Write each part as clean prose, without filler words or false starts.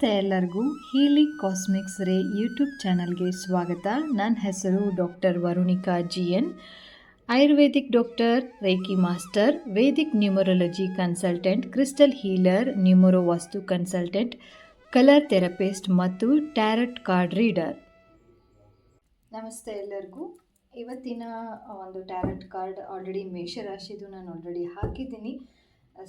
ನಮಸ್ತೆ ಎಲ್ಲರಿಗೂ. Healing cosmics ರೇ ಯೂಟ್ಯೂಬ್ ಚಾನಲ್ಗೆ ಸ್ವಾಗತ. ನನ್ನ ಹೆಸರು doctor Varunika GN, ayurvedic doctor, reiki master, vedic numerology consultant, crystal healer, numero vastu consultant, colour therapist ಮತ್ತು ಟ್ಯಾರಟ್ ಕಾರ್ಡ್ ರೀಡರ್. ನಮಸ್ತೆ ಎಲ್ಲರಿಗೂ. ಇವತ್ತಿನ ಒಂದು ಟ್ಯಾರಟ್ ಕಾರ್ಡ್ ಆಲ್ರೆಡಿ ಮೇಷರಾಶಿದು ನಾನು ಆಲ್ರೆಡಿ ಹಾಕಿದ್ದೀನಿ.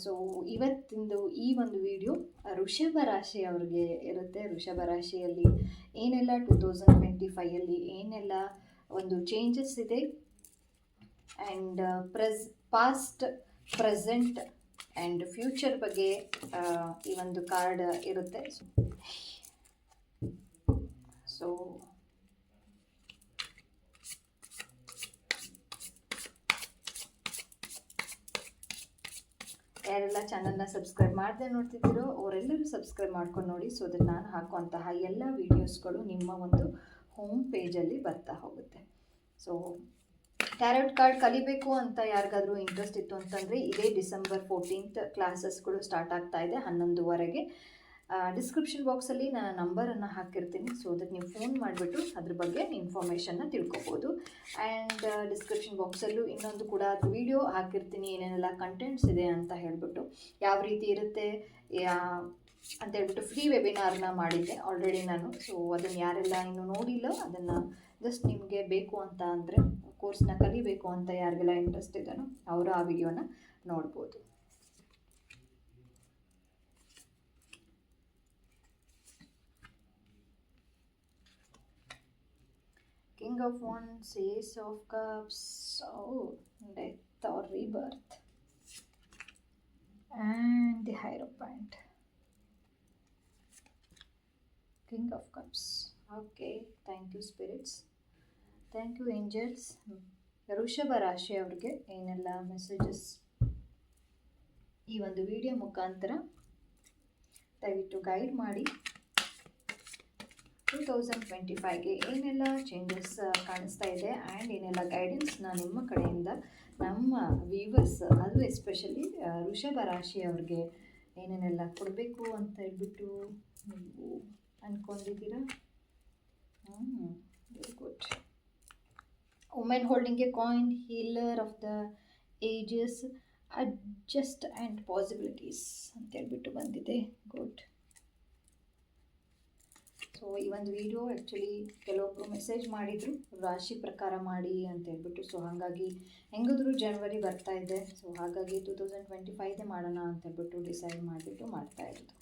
ಸೊ ಇವತ್ತಿಂದು ಈ ಒಂದು ವಿಡಿಯೋ ವೃಷಭ ರಾಶಿಯವ್ರಿಗೆ ಇರುತ್ತೆ. ವೃಷಭ ರಾಶಿಯಲ್ಲಿ ಏನೆಲ್ಲ 2025 ಏನೆಲ್ಲ ಒಂದು ಚೇಂಜಸ್ ಇದೆ and past, present and future ಬಗ್ಗೆ ಈ ಒಂದು ಕಾರ್ಡ್ ಇರುತ್ತೆ. ಸೊ ಯಾರೆಲ್ಲ ಚಾನಲ್ನ ಸಬ್ಸ್ಕ್ರೈಬ್ ಮಾಡದೆ ನೋಡ್ತಿದ್ದೀರೋ ಅವರೆಲ್ಲರೂ ಸಬ್ಸ್ಕ್ರೈಬ್ ಮಾಡ್ಕೊಂಡು ನೋಡಿ. ಸೊ ದಟ್ ನಾನು ಹಾಕುವಂತಹ ಎಲ್ಲ ವೀಡಿಯೋಸ್ಗಳು ನಿಮ್ಮ ಒಂದು ಹೋಮ್ ಪೇಜಲ್ಲಿ ಬರ್ತಾ ಹೋಗುತ್ತೆ. ಸೊ ಟ್ಯಾರೋಟ್ ಕಾರ್ಡ್ ಕಲಿಬೇಕು ಅಂತ ಯಾರಿಗಾದರೂ ಇಂಟ್ರೆಸ್ಟ್ ಇತ್ತು ಅಂತಂದರೆ ಇದೇ ಡಿಸೆಂಬರ್ 14 ಕ್ಲಾಸಸ್ಗಳು ಸ್ಟಾರ್ಟ್ ಆಗ್ತಾ ಇದೆ 11:00. ಡಿಸ್ಕ್ರಿಪ್ಷನ್ ಬಾಕ್ಸಲ್ಲಿ ನಾನು ನಂಬರನ್ನು ಹಾಕಿರ್ತೀನಿ. ಸೊ ದಟ್ ನೀವು ಫೋನ್ ಮಾಡಿಬಿಟ್ಟು ಅದ್ರ ಬಗ್ಗೆ ಇನ್ಫಾರ್ಮೇಷನ್ನ ತಿಳ್ಕೊಬೋದು. ಆ್ಯಂಡ್ ಡಿಸ್ಕ್ರಿಪ್ಷನ್ ಬಾಕ್ಸಲ್ಲೂ ಇನ್ನೊಂದು ಕೂಡ ವಿಡಿಯೋ ಹಾಕಿರ್ತೀನಿ, ಏನೇನೆಲ್ಲ ಕಂಟೆಂಟ್ಸ್ ಇದೆ ಅಂತ ಹೇಳಿಬಿಟ್ಟು, ಯಾವ ರೀತಿ ಇರುತ್ತೆ ಅಂತ ಹೇಳ್ಬಿಟ್ಟು ಫ್ರೀ ವೆಬಿನಾರ್ನ ಮಾಡಿದ್ದೆ ಆಲ್ರೆಡಿ ನಾನು. ಸೊ ಅದನ್ನು ಯಾರೆಲ್ಲ ಇನ್ನೂ ನೋಡಿಲ್ಲ ಅದನ್ನು ಜಸ್ಟ್ ನಿಮಗೆ ಬೇಕು ಅಂತ ಅಂದರೆ ಕೋರ್ಸ್ನ ಕಲಿಬೇಕು ಅಂತ ಯಾರಿಗೆಲ್ಲ ಇಂಟ್ರೆಸ್ಟ್ ಇದೆಯೋ ಅವರು ಆ ವಿಡಿಯೋನ ನೋಡ್ಬೋದು. King of Wands, Ace of Cups, Death or Rebirth, and the Hierophant. King of Cups. Okay, thank you spirits, thank you angels. ವೃಷಭ ರಾಶಿಯವ್ರಿಗೆ ಏನೆಲ್ಲ ಮೆಸೇಜಸ್ ಈ ಒಂದು ವಿಡಿಯೋ ಮುಖಾಂತರ ದಯವಿಟ್ಟು ಗೈಡ್ ಮಾಡಿ. 2025ಗೆ ಏನೆಲ್ಲ ಚೇಂಜಸ್ ಕಾಣಿಸ್ತಾ ಇದೆ ಆ್ಯಂಡ್ ಏನೆಲ್ಲ ಗೈಡೆನ್ಸ್ನ ನಿಮ್ಮ ಕಡೆಯಿಂದ ನಮ್ಮ ವ್ಯೂವರ್ಸ್, ಅದು ಎಸ್ಪೆಷಲಿ ವೃಷಭ ರಾಶಿಯವ್ರಿಗೆ ಏನೇನೆಲ್ಲ ಕೊಡಬೇಕು ಅಂತ ಹೇಳ್ಬಿಟ್ಟು ನೀವು ಅಂದ್ಕೊಂಡಿದ್ದೀರಾ? Very good. Women holding a coin, healer of the ages, adjust and possibilities ಅಂತ ಹೇಳ್ಬಿಟ್ಟು ಬಂದಿದೆ. ಗುಡ್. ಸೊ ಈ ಒಂದು ವಿಡಿಯೋ ಆ್ಯಕ್ಚುಲಿ ಕೆಲವೊಬ್ಬರು ಮೆಸೇಜ್ ಮಾಡಿದರು ರಾಶಿ ಪ್ರಕಾರ ಮಾಡಿ ಅಂತ ಹೇಳ್ಬಿಟ್ಟು. ಸೊ ಹಾಗಾಗಿ ಹೆಂಗಿದ್ರು ಜನವರಿ ಬರ್ತಾ ಇದೆ. ಸೊ ಹಾಗಾಗಿ 2025 ಮಾಡೋಣ ಅಂತ ಹೇಳ್ಬಿಟ್ಟು ಡಿಸೈಡ್ ಮಾಡಿಬಿಟ್ಟು ಮಾಡ್ತಾ ಇರೋದು.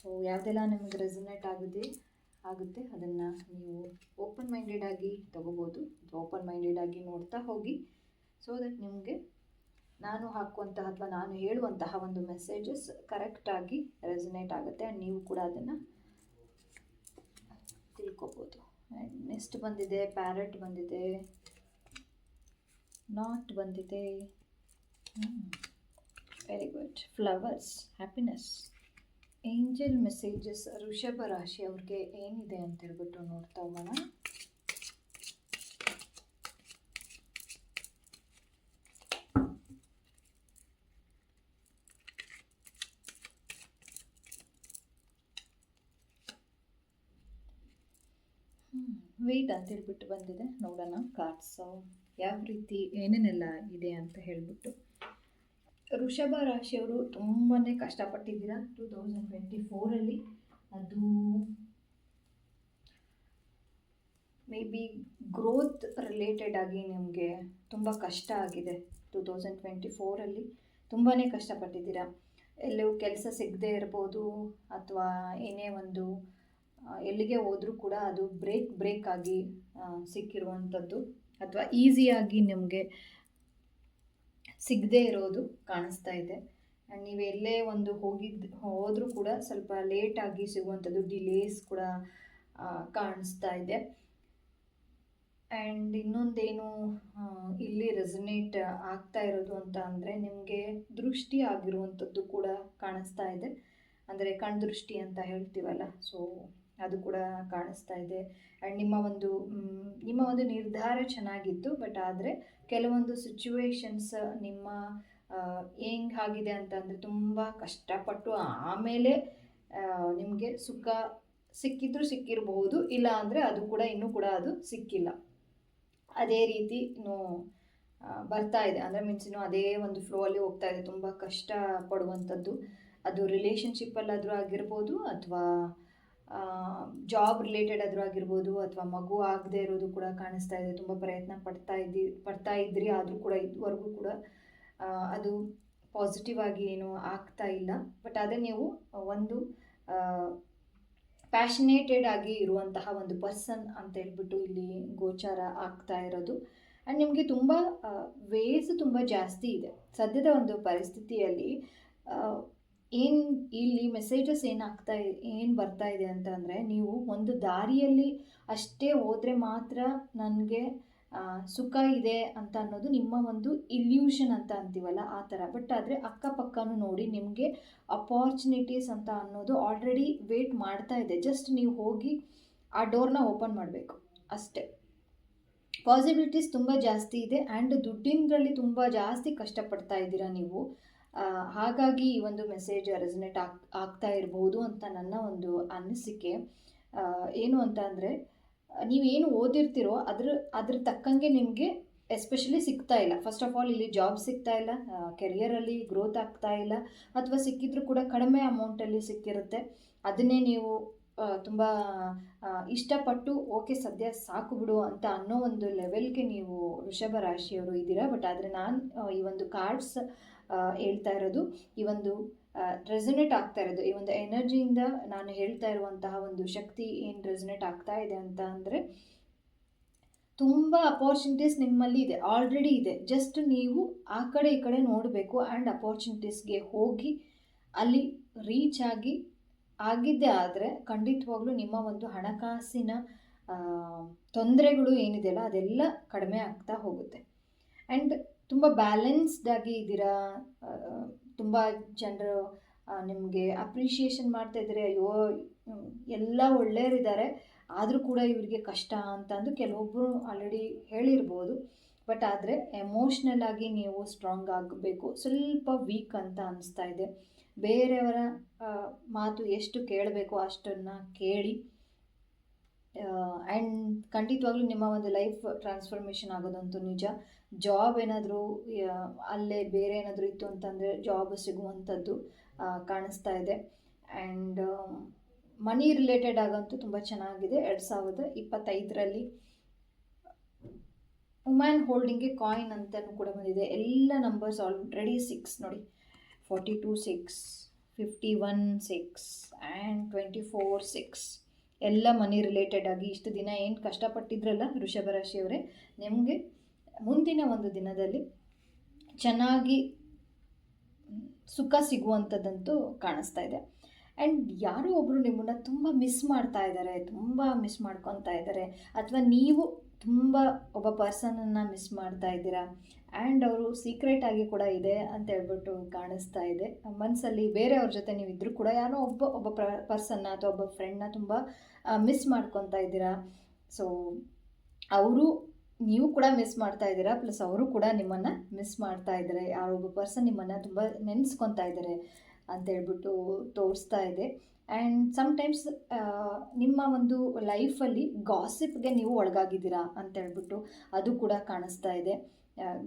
ಸೊ ಯಾವುದೆಲ್ಲ ನಿಮಗೆ ರೆಸನೇಟ್ ಆಗುತ್ತೆ ಅದನ್ನು ನೀವು ಓಪನ್ ಮೈಂಡೆಡ್ ಆಗಿ ತೊಗೋಬೋದು. ಓಪನ್ ಮೈಂಡೆಡ್ ಆಗಿ ನೋಡ್ತಾ ಹೋಗಿ. ಸೊ ದಟ್ ನಿಮಗೆ ನಾನು ಹಾಕುವಂತಹ ಅಥವಾ ನಾನು ಹೇಳುವಂತಹ ಒಂದು ಮೆಸೇಜಸ್ ಕರೆಕ್ಟಾಗಿ ರೆಸನೇಟ್ ಆಗುತ್ತೆ ಆ್ಯಂಡ್ ನೀವು ಕೂಡ ಅದನ್ನು ತಿಳ್ಕೊಬೋದು. ಆ್ಯಂಡ್ ನೆಕ್ಸ್ಟ್ ಬಂದಿದೆ ಪ್ಯಾರೆಟ್ ಬಂದಿದೆ, ನಾಟ್ ಬಂದಿದೆ. Very good. Flowers, happiness. Angel messages ವೃಷಭ ರಾಶಿಯವ್ರಿಗೆ ಏನಿದೆ ಅಂತ ಹೇಳ್ಬಿಟ್ಟು ನೋಡ್ತಾ ಹೋಗೋಣ. ವೇಟ್ ಅಂತ ಹೇಳ್ಬಿಟ್ಟು ಬಂದಿದೆ. ನೋಡೋಣ ಕಾರ್ಡ್ಸ್ ಯಾವ ರೀತಿ ಏನೇನೆಲ್ಲ ಇದೆ ಅಂತ ಹೇಳ್ಬಿಟ್ಟು. ವೃಷಭ ರಾಶಿಯವರು ತುಂಬಾ ಕಷ್ಟಪಟ್ಟಿದ್ದೀರಾ 2024. ಅದು ಮೇ ಬಿ ಗ್ರೋತ್ ರಿಲೇಟೆಡ್ ಆಗಿ ನಿಮಗೆ ತುಂಬ ಕಷ್ಟ ಆಗಿದೆ 2024. ತುಂಬಾ ಕಷ್ಟಪಟ್ಟಿದ್ದೀರಾ. ಎಲ್ಲೂ ಕೆಲಸ ಸಿಗದೆ ಇರ್ಬೋದು ಅಥವಾ ಏನೇ ಒಂದು ಎಲ್ಲಿಗೆ ಹೋದರೂ ಕೂಡ ಅದು ಬ್ರೇಕ್ ಆಗಿ ಸಿಕ್ಕಿರುವಂಥದ್ದು ಅಥವಾ ಈಸಿಯಾಗಿ ನಿಮಗೆ ಸಿಗದೆ ಇರೋದು ಕಾಣಿಸ್ತಾ ಇದೆ. ಆ್ಯಂಡ್ ನೀವು ಎಲ್ಲೇ ಒಂದು ಹೋದರೂ ಕೂಡ ಸ್ವಲ್ಪ ಲೇಟಾಗಿ ಸಿಗುವಂಥದ್ದು, ಡಿಲೇಸ್ ಕೂಡ ಕಾಣಿಸ್ತಾ ಇದೆ. ಆ್ಯಂಡ್ ಇನ್ನೊಂದೇನು ಇಲ್ಲಿ ರೆಸನೇಟ್ ಆಗ್ತಾ ಇರೋದು ಅಂತ ಅಂದರೆ ನಿಮಗೆ ದೃಷ್ಟಿ ಆಗಿರುವಂಥದ್ದು ಕೂಡ ಕಾಣಿಸ್ತಾ ಇದೆ. ಅಂದರೆ ಕಣ್ದೃಷ್ಟಿ ಅಂತ ಹೇಳ್ತೀವಲ್ಲ, ಸೊ ಅದು ಕೂಡ ಕಾಣಿಸ್ತಾ ಇದೆ. ಆ್ಯಂಡ್ ನಿಮ್ಮ ಒಂದು ನಿರ್ಧಾರ ಚೆನ್ನಾಗಿತ್ತು, ಬಟ್ ಆದರೆ ಕೆಲವೊಂದು ಸಿಚುವೇಶನ್ಸ್ ನಿಮ್ಮ ಹೆಂಗಾಗಿದೆ ಅಂತಂದರೆ ತುಂಬ ಕಷ್ಟಪಟ್ಟು ಆಮೇಲೆ ನಿಮಗೆ ಸುಖ ಸಿಕ್ಕಿದ್ರೂ ಸಿಕ್ಕಿರಬಹುದು, ಇಲ್ಲ ಅಂದರೆ ಅದು ಕೂಡ ಇನ್ನೂ ಕೂಡ ಅದು ಸಿಕ್ಕಿಲ್ಲ. ಅದೇ ರೀತಿ ಬರ್ತಾ ಇದೆ, ಅಂದರೆ ಮೀನ್ಸ್ ಇನ್ನೂ ಅದೇ ಒಂದು ಫ್ಲೋ ಅಲ್ಲಿ ಹೋಗ್ತಾ ಇದೆ. ತುಂಬ ಕಷ್ಟ ಪಡುವಂಥದ್ದು, ಅದು ರಿಲೇಷನ್ಶಿಪ್ಪಲ್ಲಾದರೂ ಆಗಿರ್ಬೋದು, ಅಥವಾ ಜಾಬ್ ರಿಲೇಟೆಡ್ ಆದರೂ ಆಗಿರ್ಬೋದು, ಅಥವಾ ಮಗು ಆಗದೆ ಇರೋದು ಕೂಡ ಕಾಣಿಸ್ತಾ ಇದೆ. ತುಂಬ ಪ್ರಯತ್ನ ಪಡ್ತಾ ಇದ್ರಿ, ಆದರೂ ಕೂಡ ಇದುವರೆಗೂ ಕೂಡ ಅದು ಪಾಸಿಟಿವ್ ಆಗಿ ಏನೂ ಆಗ್ತಾ ಇಲ್ಲ. ಬಟ್ ಅದೇ ನೀವು ಒಂದು ಪ್ಯಾಷನೇಟೆಡ್ ಆಗಿ ಇರುವಂತಹ ಒಂದು ಪರ್ಸನ್ ಅಂತ ಹೇಳ್ಬಿಟ್ಟು ಇಲ್ಲಿ ಗೋಚಾರ ಆಗ್ತಾ ಇರೋದು. ಆ್ಯಂಡ್ ನಿಮಗೆ ತುಂಬ ವೇಸ್ ತುಂಬ ಜಾಸ್ತಿ ಇದೆ ಸದ್ಯದ ಒಂದು ಪರಿಸ್ಥಿತಿಯಲ್ಲಿ. ಏನು ಇಲ್ಲಿ ಮೆಸೇಜಸ್ ಏನು ಬರ್ತಾ ಇದೆ ಅಂತ ಅಂದರೆ, ನೀವು ಒಂದು ದಾರಿಯಲ್ಲಿ ಅಷ್ಟೇ ಹೋದರೆ ಮಾತ್ರ ನನಗೆ ಸುಖ ಇದೆ ಅಂತ ಅನ್ನೋದು ನಿಮ್ಮ ಒಂದು ಇಲ್ಯೂಷನ್ ಅಂತ ಅಂತೀವಲ್ಲ, ಆ ಥರ. ಬಟ್ ಆದರೆ ಅಕ್ಕಪಕ್ಕನೂ ನೋಡಿ ನಿಮಗೆ ಅಪಾರ್ಚುನಿಟೀಸ್ ಅಂತ ಅನ್ನೋದು ಆಲ್ರೆಡಿ ವೇಟ್ ಮಾಡ್ತಾ ಇದೆ. ಜಸ್ಟ್ ನೀವು ಹೋಗಿ ಆ ಡೋರ್ನ ಓಪನ್ ಮಾಡಬೇಕು ಅಷ್ಟೇ. ಪಾಸಿಬಿಲಿಟೀಸ್ ತುಂಬ ಜಾಸ್ತಿ ಇದೆ. ಆ್ಯಂಡ್ ದುಡ್ಡಿನದ್ರಲ್ಲಿ ತುಂಬ ಜಾಸ್ತಿ ಕಷ್ಟಪಡ್ತಾ ಇದ್ದೀರಾ ನೀವು. ಹಾಗಾಗಿ ಈ ಒಂದು ಮೆಸೇಜ್ ರೆಸನೇಟ್ ಆಗ್ತಾ ಇರ್ಬೋದು ಅಂತ ನನ್ನ ಒಂದು ಅನಿಸಿಕೆ. ಏನು ಅಂತ ಅಂದರೆ, ನೀವೇನು ಓದಿರ್ತೀರೋ ಅದ್ರ ತಕ್ಕಂಗೆ ನಿಮಗೆ ಎಸ್ಪೆಷಲಿ ಸಿಗ್ತಾ ಇಲ್ಲ. ಫಸ್ಟ್ ಆಫ್ ಆಲ್ ಇಲ್ಲಿ ಜಾಬ್ ಸಿಗ್ತಾ ಇಲ್ಲ, ಕೆರಿಯರಲ್ಲಿ ಗ್ರೋತ್ ಆಗ್ತಾ ಇಲ್ಲ, ಅಥವಾ ಸಿಕ್ಕಿದ್ರೂ ಕೂಡ ಕಡಿಮೆ ಅಮೌಂಟಲ್ಲಿ ಸಿಕ್ಕಿರುತ್ತೆ. ಅದನ್ನೇ ನೀವು ತುಂಬ ಇಷ್ಟಪಟ್ಟು ಓಕೆ ಸದ್ಯ ಸಾಕು ಬಿಡು ಅಂತ ಅನ್ನೋ ಒಂದು ಲೆವೆಲ್ಗೆ ನೀವು ವೃಷಭ ರಾಶಿಯವರು ಇದ್ದೀರಾ. ಬಟ್ ಆದರೆ ನಾನು ಈ ಒಂದು ಕಾರ್ಡ್ಸ್ ಹೇಳ್ತಾ ಇರೋದು, ಈ ಒಂದು ರೆಸನೇಟ್ ಆಗ್ತಾ ಇರೋದು, ಈ ಒಂದು ಎನರ್ಜಿಯಿಂದ ನಾನು ಹೇಳ್ತಾ ಇರುವಂತಹ ಒಂದು ಶಕ್ತಿ ಏನು ರೆಸನೇಟ್ ಆಗ್ತಾ ಇದೆ ಅಂತ ಅಂದರೆ, ತುಂಬ ಅಪಾರ್ಚುನಿಟೀಸ್ ನಿಮ್ಮಲ್ಲಿ ಇದೆ, ಆಲ್ರೆಡಿ ಇದೆ. ಜಸ್ಟ್ ನೀವು ಆ ಕಡೆ ಈ ಕಡೆ ನೋಡಬೇಕು. ಆ್ಯಂಡ್ ಅಪಾರ್ಚುನಿಟೀಸ್ಗೆ ಹೋಗಿ ಅಲ್ಲಿ ರೀಚ್ ಆಗಿದ್ದೇ ಆದರೆ ಖಂಡಿತವಾಗ್ಲೂ ನಿಮ್ಮ ಒಂದು ಹಣಕಾಸಿನ ತೊಂದರೆಗಳು ಏನಿದೆಯಲ್ಲ ಅದೆಲ್ಲ ಕಡಿಮೆ ಆಗ್ತಾ ಹೋಗುತ್ತೆ. ಆ್ಯಂಡ್ ತುಂಬ ಬ್ಯಾಲೆನ್ಸ್ಡ್ ಆಗಿ ಇದ್ದೀರಾ. ತುಂಬ ಜನರು ನಿಮಗೆ ಅಪ್ರಿಷಿಯೇಷನ್ ಮಾಡ್ತಾ ಇದ್ದಾರೆ. ಅಯ್ಯೋ ಎಲ್ಲ ಒಳ್ಳೆಯವರಿದ್ದಾರೆ, ಆದರೂ ಕೂಡ ಇವರಿಗೆ ಕಷ್ಟ ಅಂತಂದು ಕೆಲವೊಬ್ಬರು ಆಲ್ರೆಡಿ ಹೇಳಿರ್ಬೋದು. ಬಟ್ ಆದರೆ ಎಮೋಷ್ನಲ್ ಆಗಿ ನೀವು ಸ್ಟ್ರಾಂಗ್ ಆಗಬೇಕು. ಸ್ವಲ್ಪ ವೀಕ್ ಅಂತ ಅನಿಸ್ತಾ ಇದೆ. ಬೇರೆಯವರ ಮಾತು ಎಷ್ಟು ಕೇಳಬೇಕು ಅಷ್ಟನ್ನು ಕೇಳಿ. ಆ್ಯಂಡ್ ಖಂಡಿತವಾಗ್ಲೂ ನಿಮ್ಮ ಒಂದು ಲೈಫ್ ಟ್ರಾನ್ಸ್ಫಾರ್ಮೇಷನ್ ಆಗೋದಂತೂ ನಿಜ. ಜಾಬ್ ಏನಾದರೂ ಅಲ್ಲೇ ಬೇರೆ ಏನಾದರೂ ಇತ್ತು ಅಂತಂದರೆ ಜಾಬ್ ಸಿಗುವಂಥದ್ದು ಕಾಣಿಸ್ತಾ ಇದೆ. ಆ್ಯಂಡ್ ಮನಿ ರಿಲೇಟೆಡ್ ಆಗಂತೂ ತುಂಬ ಚೆನ್ನಾಗಿದೆ. 2025ರಲ್ಲಿ ವುಮೆನ್ ಹೋಲ್ಡಿಂಗ್ಗೆ ಕಾಯಿನ್ ಅಂತಲೂ ಕೂಡ ಬಂದಿದೆ. ಎಲ್ಲ ನಂಬರ್ಸ್ ಆಲ್ರೆಡಿ 6 ನೋಡಿ, 42 6, 51 6 ಆ್ಯಂಡ್ 24 6 ಎಲ್ಲ ಮನಿ ರಿಲೇಟೆಡ್ ಆಗಿ ಇಷ್ಟು ದಿನ ಏನು ಕಷ್ಟಪಟ್ಟಿದ್ರಲ್ಲ ವೃಷಭ ರಾಶಿಯವರೇ, ನಿಮಗೆ ಮುಂದಿನ ಒಂದು ದಿನದಲ್ಲಿ ಚೆನ್ನಾಗಿ ಸುಖ ಸಿಗುವಂಥದ್ದಂತೂ ಕಾಣಿಸ್ತಾ ಇದೆ. ಆ್ಯಂಡ್ ಯಾರೋ ಒಬ್ಬರು ನಿಮ್ಮನ್ನು ತುಂಬ ಮಿಸ್ ಮಾಡ್ತಾ ಇದ್ದಾರೆ, ತುಂಬ ಮಿಸ್ ಮಾಡ್ಕೊತಾ ಇದ್ದಾರೆ, ಅಥವಾ ನೀವು ತುಂಬ ಒಬ್ಬ ಪರ್ಸನನ್ನು ಮಿಸ್ ಮಾಡ್ತಾ ಇದ್ದೀರಾ. ಆ್ಯಂಡ್ ಅವರು ಸೀಕ್ರೆಟ್ ಆಗಿ ಕೂಡ ಇದೆ ಅಂತ ಹೇಳ್ಬಿಟ್ಟು ಕಾಣಿಸ್ತಾ ಇದೆ. ಮನಸ್ಸಲ್ಲಿ ಬೇರೆಯವ್ರ ಜೊತೆ ನೀವು ಇದ್ದರೂ ಕೂಡ ಯಾರೋ ಒಬ್ಬ ಪರ್ಸನ್ನ ಅಥವಾ ಒಬ್ಬ ಫ್ರೆಂಡ್ನ ತುಂಬ ಮಿಸ್ ಮಾಡ್ಕೊತಾ ಇದ್ದೀರಾ. ಸೊ ನೀವು ಕೂಡ ಮಿಸ್ ಮಾಡ್ತಾ ಇದ್ದೀರಾ, ಪ್ಲಸ್ ಅವರು ಕೂಡ ನಿಮ್ಮನ್ನು ಮಿಸ್ ಮಾಡ್ತಾ ಇದ್ದಾರೆ. ಯಾರೊಬ್ಬ ಪರ್ಸನ್ ನಿಮ್ಮನ್ನು ತುಂಬ ನೆನೆಸ್ಕೊತಾ ಇದ್ದಾರೆ ಅಂತ ಹೇಳ್ಬಿಟ್ಟು ತೋರಿಸ್ತಾ ಇದೆ. ಆ್ಯಂಡ್ ಸಮ್ಟೈಮ್ಸ್ ನಿಮ್ಮ ಒಂದು ಲೈಫಲ್ಲಿ ಗಾಸಿಪ್ಗೆ ನೀವು ಒಳಗಾಗಿದ್ದೀರಾ ಅಂತ ಹೇಳ್ಬಿಟ್ಟು ಅದು ಕೂಡ ಕಾಣಿಸ್ತಾ ಇದೆ.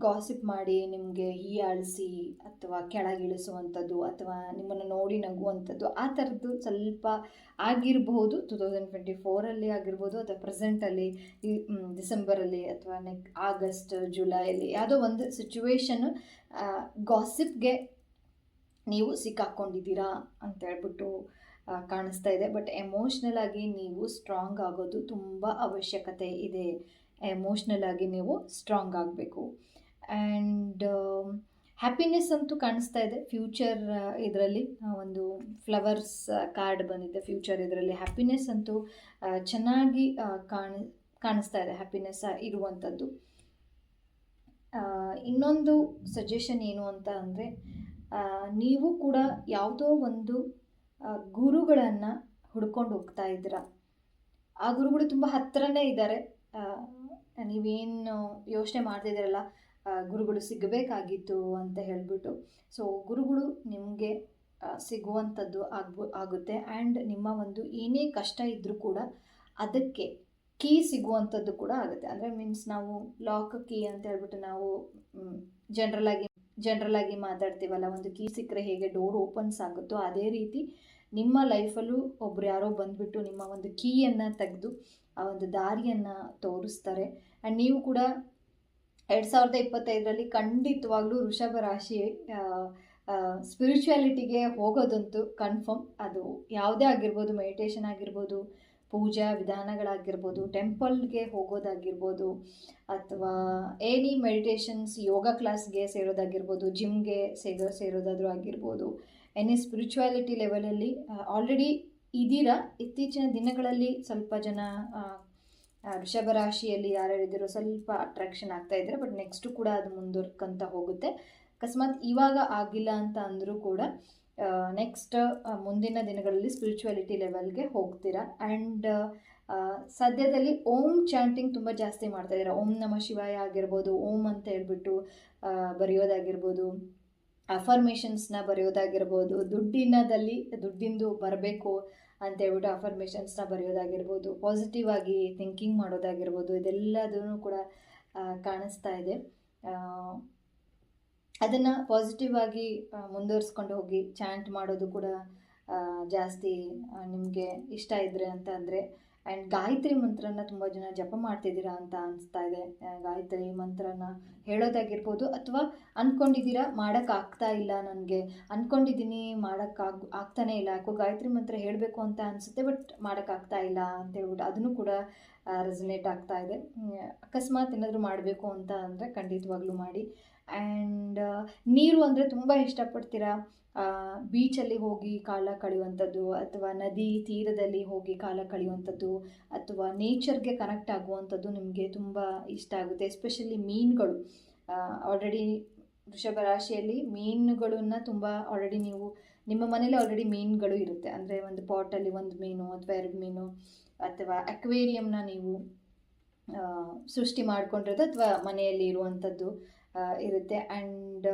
ಗಾಸಿಪ್ ಮಾಡಿ ನಿಮಗೆ ಹೀಯಾಳಿಸಿ ಅಥವಾ ಕೆಳಗಿಳಿಸುವಂಥದ್ದು, ಅಥವಾ ನಿಮ್ಮನ್ನು ನೋಡಿ ನಗುವಂಥದ್ದು, ಆ ಥರದ್ದು ಸ್ವಲ್ಪ ಆಗಿರಬಹುದು. 2024ಅಲ್ಲಿ ಆಗಿರ್ಬೋದು, ಅಥವಾ ಪ್ರೆಸೆಂಟಲ್ಲಿ ಈ ಡಿಸೆಂಬರಲ್ಲಿ, ಅಥವಾ ಆಗಸ್ಟ್ ಜುಲೈಯಲ್ಲಿ ಯಾವುದೋ ಒಂದು ಸಿಚುವೇಶನ್ನು ಗಾಸಿಪ್ಗೆ ನೀವು ಸಿಕ್ಕಾಕ್ಕೊಂಡಿದ್ದೀರಾ ಅಂತ ಹೇಳ್ಬಿಟ್ಟು ಕಾಣಿಸ್ತಾ ಇದೆ. ಬಟ್ ಎಮೋಷ್ನಲ್ ಆಗಿ ನೀವು ಸ್ಟ್ರಾಂಗ್ ಆಗೋದು ತುಂಬ ಅವಶ್ಯಕತೆ ಇದೆ. ಎಮೋಷ್ನಲ್ ಆಗಿ ನೀವು ಸ್ಟ್ರಾಂಗ್ ಆಗಬೇಕು. ಆ್ಯಂಡ್ ಹ್ಯಾಪಿನೆಸ್ ಅಂತೂ ಕಾಣಿಸ್ತಾ ಇದೆ. ಫ್ಯೂಚರ್ ಇದರಲ್ಲಿ ಒಂದು ಫ್ಲವರ್ಸ್ ಕಾರ್ಡ್ ಬಂದಿದೆ. ಫ್ಯೂಚರ್ ಇದರಲ್ಲಿ ಹ್ಯಾಪಿನೆಸ್ ಅಂತೂ ಚೆನ್ನಾಗಿ ಕಾಣಿಸ್ತಾ ಇದೆ, ಹ್ಯಾಪಿನೆಸ್ ಇರುವಂಥದ್ದು. ಇನ್ನೊಂದು ಸಜೆಷನ್ ಏನು ಅಂತ ಅಂದರೆ, ನೀವು ಕೂಡ ಯಾವುದೋ ಒಂದು ಗುರುಗಳನ್ನು ಹುಡ್ಕೊಂಡು ಹೋಗ್ತಾ ಇದ್ದೀರಾ. ಆ ಗುರುಗಳು ತುಂಬ ಹತ್ತಿರನೇ ಇದ್ದಾರೆ. ನೀವೇನು ಯೋಚನೆ ಮಾಡ್ತಿದ್ದೀರಲ್ಲ, ಗುರುಗಳು ಸಿಗಬೇಕಾಗಿತ್ತು ಅಂತ ಹೇಳಿಬಿಟ್ಟು, ಸೊ ಗುರುಗಳು ನಿಮಗೆ ಸಿಗುವಂಥದ್ದು ಆಗುತ್ತೆ. ಆ್ಯಂಡ್ ನಿಮ್ಮ ಒಂದು ಏನೇ ಕಷ್ಟ ಇದ್ದರೂ ಕೂಡ ಅದಕ್ಕೆ ಕೀ ಸಿಗುವಂಥದ್ದು ಕೂಡ ಆಗುತ್ತೆ. ಅಂದರೆ ಮೀನ್ಸ್ ನಾವು ಲಾಕ್ ಕೀ ಅಂತ ಹೇಳ್ಬಿಟ್ಟು ನಾವು ಜನರಲಾಗಿ ಮಾತಾಡ್ತೀವಲ್ಲ, ಒಂದು ಕೀ ಸಿಕ್ಕರೆ ಹೇಗೆ ಡೋರ್ ಓಪನ್ಸ್ ಆಗುತ್ತೋ ಅದೇ ರೀತಿ ನಿಮ್ಮ ಲೈಫಲ್ಲೂ ಒಬ್ರು ಯಾರೋ ಬಂದುಬಿಟ್ಟು ನಿಮ್ಮ ಒಂದು ಕೀಯನ್ನು ತೆಗೆದು ಆ ಒಂದು ದಾರಿಯನ್ನು ತೋರಿಸ್ತಾರೆ. ಆ್ಯಂಡ್ ನೀವು ಕೂಡ 2025ರಲ್ಲಿ ಖಂಡಿತವಾಗ್ಲೂ ವೃಷಭ ರಾಶಿ ಸ್ಪಿರಿಚುಯಾಲಿಟಿಗೆ ಹೋಗೋದಂತೂ ಕನ್ಫರ್ಮ್. ಅದು ಯಾವುದೇ ಆಗಿರ್ಬೋದು, ಮೆಡಿಟೇಷನ್ ಆಗಿರ್ಬೋದು, ಪೂಜಾ ವಿಧಾನಗಳಾಗಿರ್ಬೋದು, ಟೆಂಪಲ್ಗೆ ಹೋಗೋದಾಗಿರ್ಬೋದು, ಅಥವಾ ಎನಿ ಮೆಡಿಟೇಷನ್ಸ್ ಯೋಗ ಕ್ಲಾಸ್ಗೆ ಸೇರೋದಾಗಿರ್ಬೋದು, ಜಿಮ್ಗೆ ಸೇರೋದಾದರೂ ಆಗಿರ್ಬೋದು, ಎನಿ ಸ್ಪಿರಿಚುಯಾಲಿಟಿ ಲೆವೆಲಲ್ಲಿ ಆಲ್ರೆಡಿ ಇದ್ದೀರಾ. ಇತ್ತೀಚಿನ ದಿನಗಳಲ್ಲಿ ಸ್ವಲ್ಪ ಜನ ವೃಷಭ ರಾಶಿಯಲ್ಲಿ ಯಾರ್ಯಾರಿದ್ದೀರೋ ಸ್ವಲ್ಪ ಅಟ್ರಾಕ್ಷನ್ ಆಗ್ತಾ ಇದ್ದಾರೆ. ಬಟ್ ನೆಕ್ಸ್ಟು ಕೂಡ ಅದು ಮುಂದುವರ್ಕೊಂತ ಹೋಗುತ್ತೆ. ಅಕಸ್ಮಾತ್ ಇವಾಗ ಆಗಿಲ್ಲ ಅಂತ ಅಂದರೂ ಕೂಡ ನೆಕ್ಸ್ಟ್ ಮುಂದಿನ ದಿನಗಳಲ್ಲಿ ಸ್ಪಿರಿಚುಯಾಲಿಟಿ ಲೆವೆಲ್ಗೆ ಹೋಗ್ತೀರಾ. ಆ್ಯಂಡ್ ಸದ್ಯದಲ್ಲಿ ಓಂ ಚಾಂಟಿಂಗ್ ತುಂಬ ಜಾಸ್ತಿ ಮಾಡ್ತಾಯಿದ್ದೀರಾ. ಓಂ ನಮಃ ಶಿವಾಯ ಆಗಿರ್ಬೋದು, ಓಂ ಅಂತ ಹೇಳ್ಬಿಟ್ಟು ಬರೆಯೋದಾಗಿರ್ಬೋದು, ಅಫರ್ಮೇಷನ್ಸ್ನ ಬರೆಯೋದಾಗಿರ್ಬೋದು, ದುಡ್ಡಿಂದು ಬರಬೇಕು ಅಂತ ಹೇಳ್ಬಿಟ್ಟು ಅಫರ್ಮೇಷನ್ಸ್ನ ಬರೆಯೋದಾಗಿರ್ಬೋದು, ಪಾಸಿಟಿವ್ ಆಗಿ ಥಿಂಕಿಂಗ್ ಮಾಡೋದಾಗಿರ್ಬೋದು, ಇದೆಲ್ಲದೂ ಕೂಡ ಕಾಣಿಸ್ತಾ ಇದೆ. ಅದನ್ನು ಪಾಸಿಟಿವ್ ಆಗಿ ಮುಂದುವರಿಸ್ಕೊಂಡು ಹೋಗಿ ಚಾಂಟ್ ಮಾಡೋದು ಕೂಡ ಜಾಸ್ತಿ ನಿಮಗೆ ಇಷ್ಟ ಇದ್ದರೆ ಅಂತ ಅಂದರೆ. ಆ್ಯಂಡ್ ಗಾಯತ್ರಿ ಮಂತ್ರನ ತುಂಬ ಜನ ಜಪ ಮಾಡ್ತಿದ್ದೀರಾ ಅಂತ ಅನಿಸ್ತಾ ಇದೆ. ಗಾಯತ್ರಿ ಮಂತ್ರನ ಹೇಳೋದಾಗಿರ್ಬೋದು, ಅಥವಾ ಅಂದ್ಕೊಂಡಿದ್ದೀರಾ ಮಾಡೋಕ್ಕಾಗ್ತಾ ಇಲ್ಲ, ನನಗೆ ಅಂದ್ಕೊಂಡಿದ್ದೀನಿ ಆಗ್ತಾನೇ ಇಲ್ಲ, ಯಾಕೋ ಗಾಯತ್ರಿ ಮಂತ್ರ ಹೇಳಬೇಕು ಅಂತ ಅನಿಸುತ್ತೆ ಬಟ್ ಮಾಡೋಕ್ಕಾಗ್ತಾ ಇಲ್ಲ ಅಂತ ಹೇಳ್ಬಿಟ್ಟು ಅದನ್ನು ಕೂಡ ರೆಸನೇಟ್ ಆಗ್ತಾ ಇದೆ. ಅಕಸ್ಮಾತ್ ಏನಾದರೂ ಮಾಡಬೇಕು ಅಂತ ಅಂದರೆ ಖಂಡಿತವಾಗ್ಲೂ ಮಾಡಿ. ಆ್ಯಂಡ್ ನೀರು ಅಂದರೆ ತುಂಬ ಇಷ್ಟಪಡ್ತೀರಾ. ಬೀಚಲ್ಲಿ ಹೋಗಿ ಕಾಲ ಕಳೆಯುವಂಥದ್ದು, ಅಥವಾ ನದಿ ತೀರದಲ್ಲಿ ಹೋಗಿ ಕಾಲ ಕಳೆಯುವಂಥದ್ದು, ಅಥವಾ ನೇಚರ್ಗೆ ಕನೆಕ್ಟ್ ಆಗುವಂಥದ್ದು ನಿಮಗೆ ತುಂಬ ಇಷ್ಟ ಆಗುತ್ತೆ. ಎಸ್ಪೆಷಲಿ ಮೀನುಗಳು. ಆಲ್ರೆಡಿ ವೃಷಭ ರಾಶಿಯಲ್ಲಿ ಮೀನುಗಳನ್ನು ತುಂಬ ಆಲ್ರೆಡಿ ನೀವು ನಿಮ್ಮ ಮನೇಲಿ ಆಲ್ರೆಡಿ ಮೀನುಗಳು ಇರುತ್ತೆ. ಅಂದರೆ ಒಂದು ಪಾಟಲ್ಲಿ ಒಂದು ಮೀನು ಅಥವಾ 2 ಮೀನು ಅಥವಾ ಅಕ್ವೇರಿಯಂನ ನೀವು ಸೃಷ್ಟಿ ಮಾಡ್ಕೊಂಡಿರೋದು ಅಥವಾ ಮನೆಯಲ್ಲಿ ಇರುವಂಥದ್ದು ಇರುತ್ತೆ. ಆ್ಯಂಡ್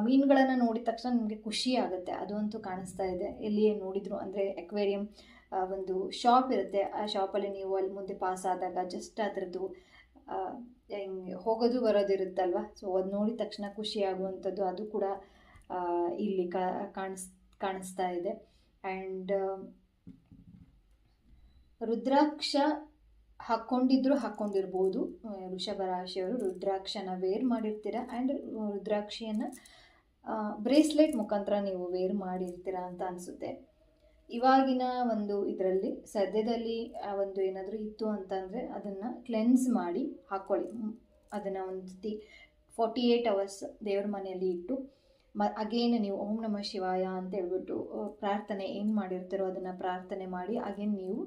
ಮೀನುಗಳನ್ನು ನೋಡಿದ ತಕ್ಷಣ ನಿಮಗೆ ಖುಷಿ ಆಗುತ್ತೆ, ಅದು ಅಂತೂ ಕಾಣಿಸ್ತಾ ಇದೆ. ಎಲ್ಲಿಯೇ ನೋಡಿದ್ರು ಅಂದರೆ ಅಕ್ವೇರಿಯಂ ಒಂದು ಶಾಪ್ ಇರುತ್ತೆ, ಆ ಶಾಪಲ್ಲಿ ನೀವು ಅಲ್ಲಿ ಮುಂದೆ ಪಾಸ್ ಆದಾಗ ಜಸ್ಟ್ ಅದರದ್ದು ಹೆಂಗೆ ಹೋಗೋದು ಬರೋದಿರುತ್ತಲ್ವ, ಸೊ ಅದು ನೋಡಿದ ತಕ್ಷಣ ಖುಷಿ ಆಗುವಂಥದ್ದು ಅದು ಕೂಡ ಇಲ್ಲಿ ಕಾಣಿಸ್ತಾ ಇದೆ. ಆ್ಯಂಡ್ ರುದ್ರಾಕ್ಷ ಹಾಕ್ಕೊಂಡಿರ್ಬೋದು ವೃಷಭ ರಾಶಿಯವರು. ರುದ್ರಾಕ್ಷನ ವೇರ್ ಮಾಡಿರ್ತೀರ. ಆ್ಯಂಡ್ ರುದ್ರಾಕ್ಷಿಯನ್ನು ಬ್ರೇಸ್ಲೆಟ್ ಮುಖಾಂತರ ನೀವು ವೇರ್ ಮಾಡಿರ್ತೀರ ಅಂತ ಅನಿಸುತ್ತೆ. ಇವಾಗಿನ ಒಂದು ಇದರಲ್ಲಿ ಸದ್ಯದಲ್ಲಿ ಒಂದು ಏನಾದರೂ ಇತ್ತು ಅಂತಂದರೆ ಅದನ್ನು ಕ್ಲೆನ್ಸ್ ಮಾಡಿ ಹಾಕ್ಕೊಳ್ಳಿ. ಅದನ್ನು ಒಂದು ಸತಿ 48 hours ದೇವ್ರ ಮನೆಯಲ್ಲಿ ಇಟ್ಟು ಅಗೇನ್ ನೀವು ಓಂ ನಮಃ ಶಿವಾಯ ಅಂತ ಹೇಳ್ಬಿಟ್ಟು ಪ್ರಾರ್ಥನೆ ಏನು ಮಾಡಿರ್ತೀರೋ ಅದನ್ನು ಪ್ರಾರ್ಥನೆ ಮಾಡಿ ಅಗೇನ್ ನೀವು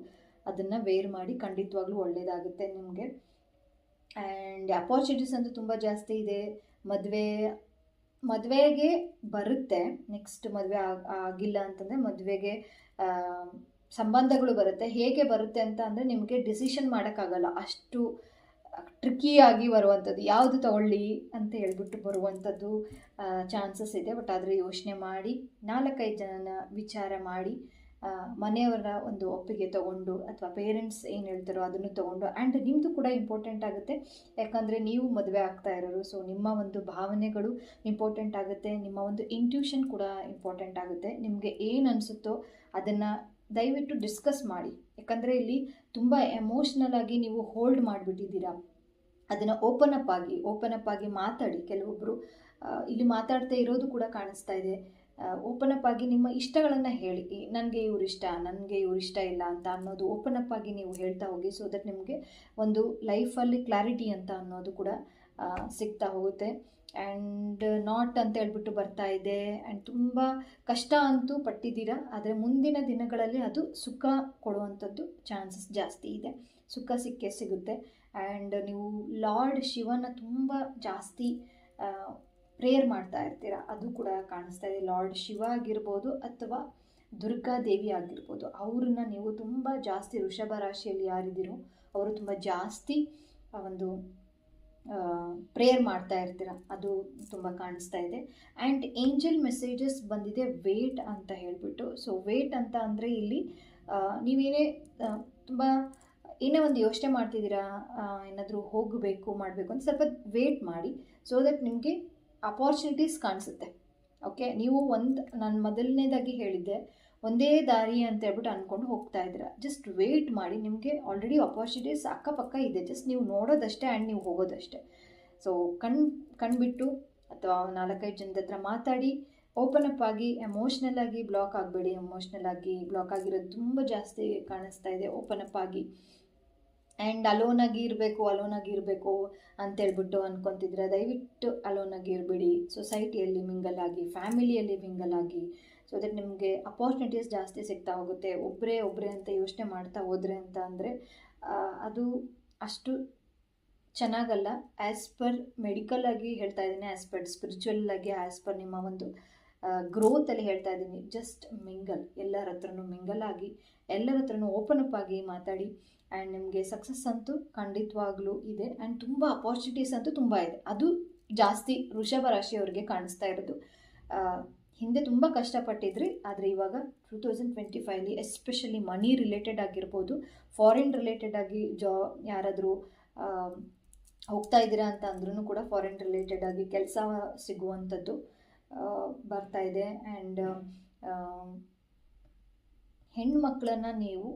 ಅದನ್ನು ವೇರ್ ಮಾಡಿ. ಖಂಡಿತವಾಗ್ಲೂ ಒಳ್ಳೆಯದಾಗುತ್ತೆ ನಿಮಗೆ. ಆ್ಯಂಡ್ ಅಪಾರ್ಚುನಿಟೀಸ್ ಅಂತೂ ತುಂಬ ಜಾಸ್ತಿ ಇದೆ. ಮದುವೆಗೆ ಬರುತ್ತೆ. ನೆಕ್ಸ್ಟ್ ಮದುವೆ ಆಗಿಲ್ಲ ಅಂತಂದರೆ ಮದುವೆಗೆ ಸಂಬಂಧಗಳು ಬರುತ್ತೆ. ಹೇಗೆ ಬರುತ್ತೆ ಅಂತ ಅಂದರೆ ನಿಮಗೆ ಡಿಸಿಷನ್ ಮಾಡೋಕ್ಕಾಗಲ್ಲ, ಅಷ್ಟು ಟ್ರಿಕ್ಕಿಯಾಗಿ ಬರುವಂಥದ್ದು. ಯಾವುದು ತಗೊಳ್ಳಿ ಅಂತ ಹೇಳ್ಬಿಟ್ಟು ಬರುವಂಥದ್ದು ಚಾನ್ಸಸ್ ಇದೆ. ಬಟ್ ಆದರೆ ಯೋಚನೆ ಮಾಡಿ 4-5 ಜನನ ವಿಚಾರ ಮಾಡಿ ಮನೆಯವರ ಒಂದು ಒಪ್ಪಿಗೆ ತೊಗೊಂಡು ಅಥವಾ ಪೇರೆಂಟ್ಸ್ ಏನು ಹೇಳ್ತಾರೋ ಅದನ್ನು ತೊಗೊಂಡು. ಆ್ಯಂಡ್ ನಿಮ್ಮದು ಕೂಡ ಇಂಪಾರ್ಟೆಂಟ್ ಆಗುತ್ತೆ, ಯಾಕಂದರೆ ನೀವು ಮದುವೆ ಆಗ್ತಾ ಇರೋರು. ಸೊ ನಿಮ್ಮ ಒಂದು ಭಾವನೆಗಳು ಇಂಪಾರ್ಟೆಂಟ್ ಆಗುತ್ತೆ, ನಿಮ್ಮ ಒಂದು ಇಂಟ್ಯೂಷನ್ ಕೂಡ ಇಂಪಾರ್ಟೆಂಟ್ ಆಗುತ್ತೆ. ನಿಮಗೆ ಏನು ಅನಿಸುತ್ತೋ ಅದನ್ನು ದಯವಿಟ್ಟು ಡಿಸ್ಕಸ್ ಮಾಡಿ. ಯಾಕಂದರೆ ಇಲ್ಲಿ ತುಂಬ ಎಮೋಷ್ನಲ್ ಆಗಿ ನೀವು ಹೋಲ್ಡ್ ಮಾಡಿಬಿಟ್ಟಿದ್ದೀರಾ. ಅದನ್ನು ಓಪನ್ ಅಪ್ ಆಗಿ ಮಾತಾಡಿ. ಕೆಲವೊಬ್ಬರು ಇಲ್ಲಿ ಮಾತಾಡ್ತಾ ಇರೋದು ಕೂಡ ಕಾಣಿಸ್ತಾ ಇದೆ. ಓಪನ್ ಅಪ್ ಆಗಿ ನಿಮ್ಮ ಇಷ್ಟಗಳನ್ನು ಹೇಳಿ. ನನಗೆ ಇವ್ರು ಇಷ್ಟ ಇಲ್ಲ ಅಂತ ಅನ್ನೋದು ಓಪನ್ ಅಪ್ ಆಗಿ ನೀವು ಹೇಳ್ತಾ ಹೋಗಿ. ಸೊ ದಟ್ ನಿಮಗೆ ಒಂದು ಲೈಫಲ್ಲಿ ಕ್ಲಾರಿಟಿ ಅಂತ ಅನ್ನೋದು ಕೂಡ ಸಿಗ್ತಾ ಹೋಗುತ್ತೆ. ಆ್ಯಂಡ್ ನಾಟ್ ಅಂತ ಹೇಳ್ಬಿಟ್ಟು ಬರ್ತಾ ಇದೆ. ಆ್ಯಂಡ್ ತುಂಬ ಕಷ್ಟ ಅಂತೂ ಪಟ್ಟಿದ್ದೀರಾ, ಆದರೆ ಮುಂದಿನ ದಿನಗಳಲ್ಲಿ ಅದು ಸುಖ ಕೊಡುವಂಥದ್ದು ಚಾನ್ಸಸ್ ಜಾಸ್ತಿ ಇದೆ. ಸುಖ ಸಿಗುತ್ತೆ. ಆ್ಯಂಡ್ ನೀವು ಲಾರ್ಡ್ ಶಿವನ ತುಂಬ ಜಾಸ್ತಿ ಪ್ರೇಯರ್ ಮಾಡ್ತಾ ಇರ್ತೀರ, ಅದು ಕೂಡ ಕಾಣಿಸ್ತಾ ಇದೆ. ಲಾರ್ಡ್ ಶಿವ ಆಗಿರ್ಬೋದು ಅಥವಾ ದುರ್ಗಾದೇವಿ ಆಗಿರ್ಬೋದು, ಅವ್ರನ್ನ ನೀವು ತುಂಬ ಜಾಸ್ತಿ ವೃಷಭ ರಾಶಿಯಲ್ಲಿ ಯಾರಿದ್ದೀರೋ ಅವರು ತುಂಬ ಜಾಸ್ತಿ ಒಂದು ಪ್ರೇಯರ್ ಮಾಡ್ತಾ ಇರ್ತೀರ, ಅದು ತುಂಬ ಕಾಣಿಸ್ತಾ ಇದೆ. ಆ್ಯಂಡ್ ಏಂಜಲ್ ಮೆಸೇಜಸ್ ಬಂದಿದೆ ವೇಟ್ ಅಂತ ಹೇಳಿಬಿಟ್ಟು. ಸೊ ವೇಟ್ ಅಂತ ಅಂದರೆ ಇಲ್ಲಿ ನೀವೇನೇ ತುಂಬ ಏನೇ ಒಂದು ಯೋಚನೆ ಮಾಡ್ತಿದ್ದೀರಾ, ಏನಾದರೂ ಹೋಗಬೇಕು ಮಾಡಬೇಕು ಅಂತ ಸ್ವಲ್ಪ ವೇಟ್ ಮಾಡಿ, ಸೊ ದಟ್ ನಿಮಗೆ ಅಪಾರ್ಚುನಿಟೀಸ್ ಕಾಣಿಸುತ್ತೆ. ಓಕೆ, ನೀವು ನಾನು ಮೊದಲನೇದಾಗಿ ಹೇಳಿದ್ದೆ, ಒಂದೇ ದಾರಿ ಅಂತ ಹೇಳ್ಬಿಟ್ಟು ಅಂದ್ಕೊಂಡು ಹೋಗ್ತಾ ಇದ್ದೀರಾ. ಜಸ್ಟ್ ವೇಟ್ ಮಾಡಿ, ನಿಮಗೆ ಆಲ್ರೆಡಿ ಅಪಾರ್ಚುನಿಟೀಸ್ ಅಕ್ಕಪಕ್ಕ ಇದೆ, ಜಸ್ಟ್ ನೀವು ನೋಡೋದಷ್ಟೇ ಆ್ಯಂಡ್ ನೀವು ಹೋಗೋದಷ್ಟೇ. ಸೊ ಕಣ್ಬಿಟ್ಟು ಅಥವಾ 4-5 ಜನದ ಹತ್ರ ಮಾತಾಡಿ, ಓಪನ್ ಅಪ್ ಆಗಿ, ಎಮೋಷ್ನಲ್ ಆಗಿ ಬ್ಲಾಕ್ ಆಗಬೇಡಿ. ಎಮೋಷ್ನಲ್ ಆಗಿ ಬ್ಲಾಕ್ ಆಗಿರೋದು ತುಂಬ ಜಾಸ್ತಿ ಕಾಣಿಸ್ತಾ ಇದೆ. ಓಪನ್ ಅಪ್ ಆಗಿ ಆ್ಯಂಡ್ ಅಲೋನಾಗಿ ಇರಬೇಕು ಅಂತೇಳ್ಬಿಟ್ಟು ಅನ್ಕೊತಿದ್ರೆ ದಯವಿಟ್ಟು ಅಲೋನಾಗಿ ಇರಬೇಡಿ. ಸೊಸೈಟಿಯಲ್ಲಿ ಮಿಂಗಲ್ ಆಗಿ, ಫ್ಯಾಮಿಲಿಯಲ್ಲಿ ಮಿಂಗಲ್ ಆಗಿ, ಸೊ ದಟ್ ನಿಮಗೆ ಅಪಾರ್ಚುನಿಟೀಸ್ ಜಾಸ್ತಿ ಸಿಗ್ತಾ ಹೋಗುತ್ತೆ. ಒಬ್ಬರೇ ಅಂತ ಯೋಚನೆ ಮಾಡ್ತಾ ಹೋದರೆ ಅಂತ ಅಂದರೆ ಅದು ಅಷ್ಟು ಚೆನ್ನಾಗಲ್ಲ. ಆ್ಯಸ್ ಪರ್ ಮೆಡಿಕಲ್ ಆಗಿ ಹೇಳ್ತಾ ಇದ್ದೀನಿ, ಆ್ಯಸ್ ಪರ್ ಸ್ಪಿರಿಚುವಲ್ ಆಗಿ, ಆ್ಯಸ್ ಪರ್ ನಿಮ್ಮ ಒಂದು ಗ್ರೋತಲ್ಲಿ ಹೇಳ್ತಾ ಇದ್ದೀನಿ. ಜಸ್ಟ್ ಮಿಂಗಲ್, ಎಲ್ಲರ ಹತ್ರನೂ ಮಿಂಗಲ್ ಆಗಿ, ಎಲ್ಲರ ಹತ್ರನೂ ಓಪನ್ ಅಪ್ ಆಗಿ ಮಾತಾಡಿ. ಆ್ಯಂಡ್ ನಿಮಗೆ ಸಕ್ಸಸ್ ಅಂತೂ ಖಂಡಿತವಾಗ್ಲೂ ಇದೆ. ಆ್ಯಂಡ್ ತುಂಬ ಅಪಾರ್ಚುನಿಟೀಸ್ ಅಂತೂ ತುಂಬ ಇದೆ. ಅದು ಜಾಸ್ತಿ ವೃಷಭ ರಾಶಿಯವರಿಗೆ ಕಾಣಿಸ್ತಾ ಇರೋದು. ಹಿಂದೆ ತುಂಬ ಕಷ್ಟಪಟ್ಟಿದ್ರಿ, ಆದರೆ ಇವಾಗ 2025 ಎಸ್ಪೆಷಲಿ ಮನಿ ರಿಲೇಟೆಡ್ ಆಗಿರ್ಬೋದು, ಫಾರಿನ್ ರಿಲೇಟೆಡ್ ಆಗಿ ಯಾರಾದರೂ ಹೋಗ್ತಾ ಇದ್ದೀರಾ ಅಂತ ಅಂದ್ರೂ ಕೂಡ ಫಾರಿನ್ ರಿಲೇಟೆಡ್ ಆಗಿ ಕೆಲಸ ಸಿಗುವಂಥದ್ದು ಬರ್ತಾ ಇದೆ. ಆ್ಯಂಡ್ ಹೆಣ್ಮಕ್ಳನ್ನು ನೀವು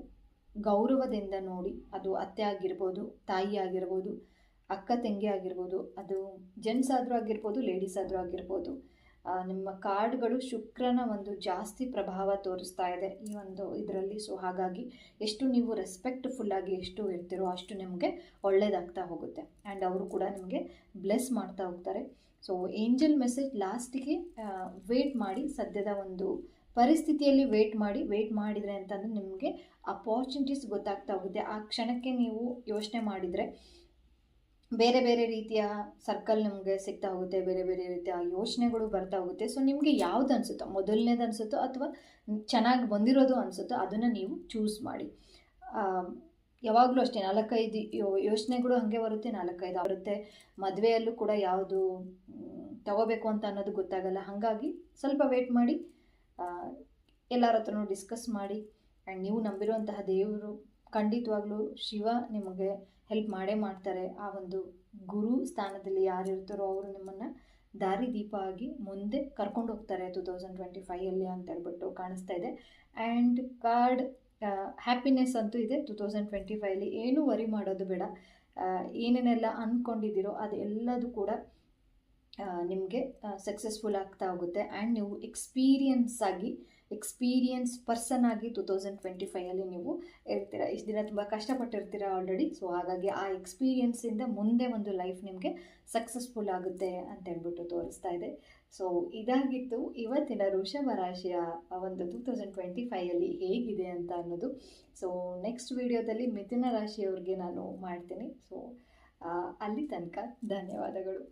ಗೌರವದಿಂದ ನೋಡಿ, ಅದು ಅತ್ತೆ ಆಗಿರ್ಬೋದು, ತಾಯಿ ಆಗಿರ್ಬೋದು, ಅಕ್ಕ ತಂಗಿ ಆಗಿರ್ಬೋದು, ಅದು ಜೆಂಟ್ಸ್ ಆದರೂ ಆಗಿರ್ಬೋದು, ಲೇಡೀಸ್ ಆದರೂ ಆಗಿರ್ಬೋದು. ನಿಮ್ಮ ಕಾರ್ಡ್ಗಳು ಶುಕ್ರನ ಒಂದು ಜಾಸ್ತಿ ಪ್ರಭಾವ ತೋರಿಸ್ತಾ ಇದೆ ಈ ಒಂದು ಇದರಲ್ಲಿ. ಸೊ ಹಾಗಾಗಿ ಎಷ್ಟು ನೀವು ರೆಸ್ಪೆಕ್ಟ್ಫುಲ್ಲಾಗಿ ಎಷ್ಟು ಇರ್ತೀರೋ ಅಷ್ಟು ನಿಮಗೆ ಒಳ್ಳೆಯದಾಗ್ತಾ ಹೋಗುತ್ತೆ. ಆ್ಯಂಡ್ ಅವರು ಕೂಡ ನಿಮಗೆ ಬ್ಲೆಸ್ ಮಾಡ್ತಾ ಹೋಗ್ತಾರೆ. ಸೊ ಏಂಜಲ್ ಮೆಸೇಜ್ ಲಾಸ್ಟಿಗೆ ವೇಟ್ ಮಾಡಿ, ಸದ್ಯದ ಒಂದು ಪರಿಸ್ಥಿತಿಯಲ್ಲಿ ವೇಟ್ ಮಾಡಿದರೆ ಅಂತಂದರೆ ನಿಮಗೆ ಅಪಾರ್ಚುನಿಟೀಸ್ ಗೊತ್ತಾಗ್ತಾ ಹೋಗುತ್ತೆ. ಆ ಕ್ಷಣಕ್ಕೆ ನೀವು ಯೋಚನೆ ಮಾಡಿದರೆ ಬೇರೆ ಬೇರೆ ರೀತಿಯ ಸರ್ಕಲ್ ನಿಮಗೆ ಸಿಗ್ತಾ ಹೋಗುತ್ತೆ, ಬೇರೆ ಬೇರೆ ರೀತಿಯ ಯೋಚನೆಗಳು ಬರ್ತಾ ಹೋಗುತ್ತೆ. ಸೊ ನಿಮಗೆ ಯಾವ್ದು ಅನಿಸುತ್ತೋ, ಮೊದಲನೇದು ಅನಿಸುತ್ತೋ ಅಥವಾ ಚೆನ್ನಾಗಿ ಬಂದಿರೋದು ಅನಿಸುತ್ತೋ ಅದನ್ನು ನೀವು ಚೂಸ್ ಮಾಡಿ. ಯಾವಾಗಲೂ ಅಷ್ಟೇ 4-5 ಯೋಚನೆಗಳು ಹಾಗೆ ಬರುತ್ತೆ, 4-5 ಬರುತ್ತೆ. ಮದುವೆಯಲ್ಲೂ ಕೂಡ ಯಾವುದು ತಗೋಬೇಕು ಅಂತ ಅನ್ನೋದು ಗೊತ್ತಾಗಲ್ಲ. ಹಾಗಾಗಿ ಸ್ವಲ್ಪ ವೇಟ್ ಮಾಡಿ, ಎಲ್ಲರ ಹತ್ರನೂ ಡಿಸ್ಕಸ್ ಮಾಡಿ. ಆ್ಯಂಡ್ ನೀವು ನಂಬಿರುವಂತಹ ದೇವರು ಖಂಡಿತವಾಗ್ಲೂ ಶಿವ ನಿಮಗೆ ಹೆಲ್ಪ್ ಮಾಡೇ ಮಾಡ್ತಾರೆ. ಆ ಒಂದು ಗುರು ಸ್ಥಾನದಲ್ಲಿ ಯಾರು ಇರ್ತಾರೋ ಅವರು ನಿಮ್ಮನ್ನು ದಾರಿದೀಪ ಆಗಿ ಮುಂದೆ ಕರ್ಕೊಂಡು ಹೋಗ್ತಾರೆ 2025 ಅಂತ ಹೇಳ್ಬಿಟ್ಟು ಕಾಣಿಸ್ತಾ ಇದೆ. ಆ್ಯಂಡ್ ಕಾರ್ಡ್ ಹ್ಯಾಪಿನೆಸ್ ಅಂತೂ ಇದೆ 2025. ಏನೂ ವರಿ ಮಾಡೋದು ಬೇಡ. ಏನೇನೆಲ್ಲ ಅಂದ್ಕೊಂಡಿದ್ದೀರೋ ಅದೆಲ್ಲದೂ ಕೂಡ ನಿಮಗೆ ಸಕ್ಸಸ್ಫುಲ್ ಆಗ್ತಾ ಹೋಗುತ್ತೆ. ಆ್ಯಂಡ್ ನೀವು ಎಕ್ಸ್ಪೀರಿಯನ್ಸ್ ಪರ್ಸನ್ ಆಗಿ 2025 ನೀವು ಇರ್ತೀರ. ಇಷ್ಟು ದಿನ ತುಂಬ ಕಷ್ಟಪಟ್ಟಿರ್ತೀರ ಆಲ್ರೆಡಿ. ಸೊ ಹಾಗಾಗಿ ಆ ಎಕ್ಸ್ಪೀರಿಯನ್ಸಿಂದ ಮುಂದೆ ಒಂದು ಲೈಫ್ ನಿಮಗೆ ಸಕ್ಸಸ್ಫುಲ್ ಆಗುತ್ತೆ ಅಂತ ಹೇಳ್ಬಿಟ್ಟು ತೋರಿಸ್ತಾ ಇದೆ. ಸೊ ಇದಾಗಿತ್ತು ಇವತ್ತಿನ ವೃಷಭ ರಾಶಿಯ ಒಂದು 2025 ಹೇಗಿದೆ ಅಂತ ಅನ್ನೋದು. ಸೊ ನೆಕ್ಸ್ಟ್ ವಿಡಿಯೋದಲ್ಲಿ ಮಿಥುನ ರಾಶಿಯವ್ರಿಗೆ ನಾನು ಮಾಡ್ತೀನಿ. ಸೊ ಅಲ್ಲಿ ತನಕ ಧನ್ಯವಾದಗಳು.